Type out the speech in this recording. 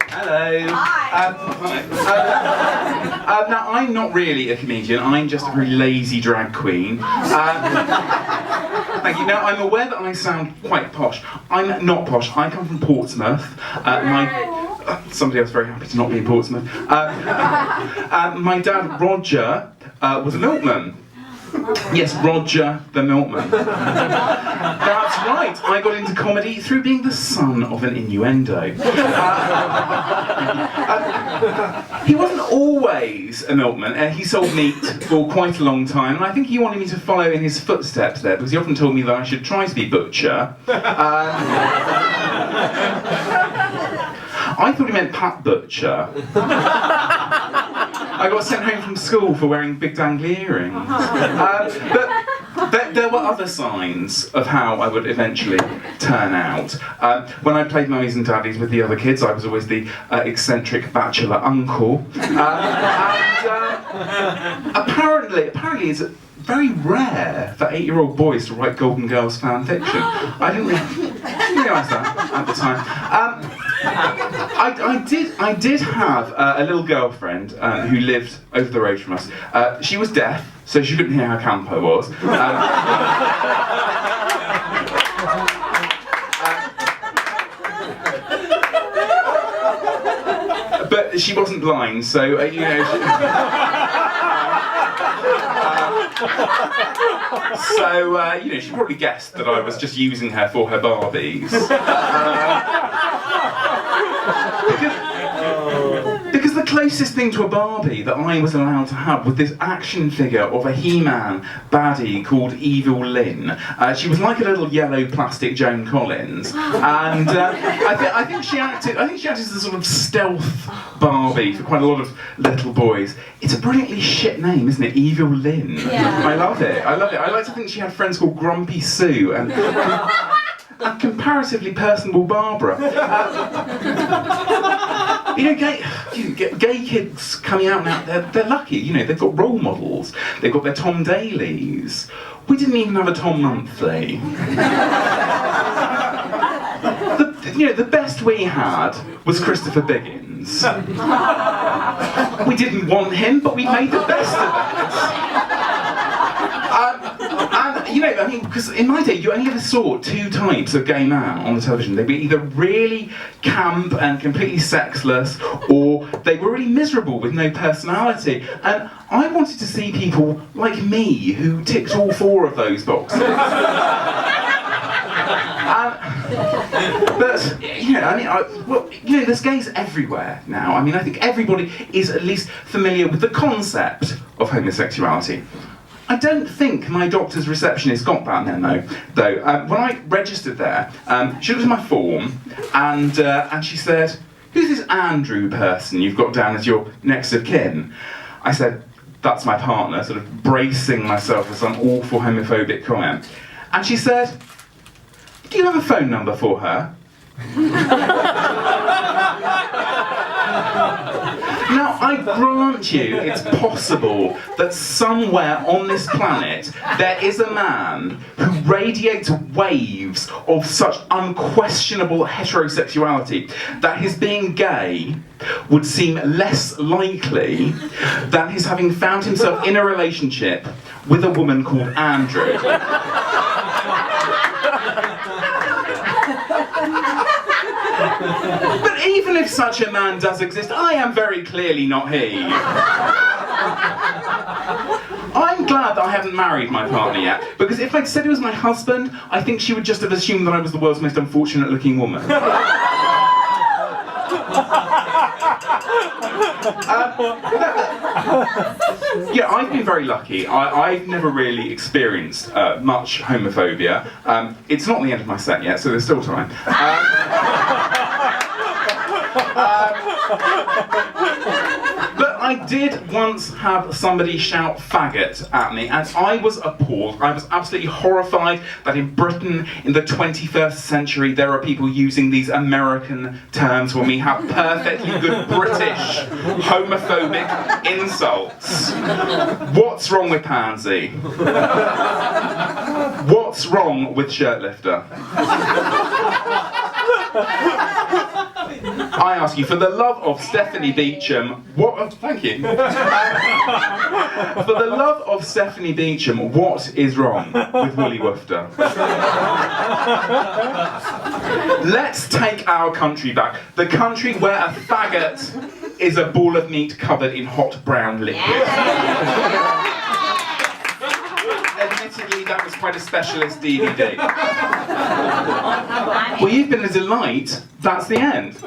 Hello. Hi. Now, I'm not really a comedian. I'm just a very lazy drag queen. Thank you. Now, I'm aware that I sound quite posh. I'm not posh. I come from Portsmouth. Somebody else very happy to not be in Portsmouth. My dad, Roger, was a milkman. Yes, Roger the milkman. That's right, I got into comedy through being the son of an innuendo. He wasn't always a milkman. He sold meat for quite a long time, and I think he wanted me to follow in his footsteps there, because he often told me that I should try to be butcher. I thought he meant Pat Butcher. I got sent home from school for wearing big dangly earrings. But there were other signs of how I would eventually turn out. When I played mummies and daddies with the other kids, I was always the eccentric bachelor uncle. Apparently it's very rare for 8-year-old boys to write Golden Girls fan fiction. I didn't realise that at the time. I did have a little girlfriend who lived over the road from us. She was deaf, so she couldn't hear how camp I was. But she wasn't blind, so you know. You know, she probably guessed that I was just using her for her Barbies. Because the closest thing to a Barbie that I was allowed to have was this action figure of a He-Man baddie called Evil Lynn. She was like a little yellow plastic Joan Collins, and I think she acted as a sort of stealth Barbie for quite a lot of little boys. It's a brilliantly shit name, isn't it? Evil Lynn. Yeah. I love it. I like to think she had friends called Grumpy Sue and comparatively personable Barbara. You know, gay kids coming out now, they're lucky, you know, they've got role models, they've got their Tom Dailies. We didn't even have a Tom Monthly. The best we had was Christopher Biggins. We didn't want him, but we made the best of it. And, you know, I mean, because in my day, you only ever saw two types of gay man on the television. They'd be either really camp and completely sexless, or they were really miserable with no personality. And I wanted to see people like me who ticked all four of those boxes. But, you know, I mean, there's gays everywhere now. I mean, I think everybody is at least familiar with the concept of homosexuality. I don't think my doctor's receptionist got that memo, though. When I registered there, she looked at my form, and she said, "Who's this Andrew person you've got down as your next of kin?" I said, "That's my partner," sort of bracing myself for some awful homophobic comment. And she said, "Do you have a phone number for her?" Now, I grant you, it's possible that somewhere on this planet there is a man who radiates waves of such unquestionable heterosexuality that his being gay would seem less likely than his having found himself in a relationship with a woman called Andrew. But even if such a man does exist, I am very clearly not he. I'm glad that I haven't married my partner yet, because if I'd said he was my husband, I think she would just have assumed that I was the world's most unfortunate looking woman. Yeah, I've been very lucky. I've never really experienced much homophobia. It's not the end of my set yet, so there's still time. But I did once have somebody shout faggot at me, and I was appalled. I was absolutely horrified that in Britain in the 21st century there are people using these American terms when we have perfectly good British homophobic insults. What's wrong with pansy? What's wrong with shirtlifter? I ask you, for the love of Stephanie Beecham, thank you. For the love of Stephanie Beecham, what is wrong with Woolly Woofter? Let's take our country back. The country where a faggot is a ball of meat covered in hot brown liquid. Admittedly, that was quite a specialist DVD. Well, you've been a delight. That's the end.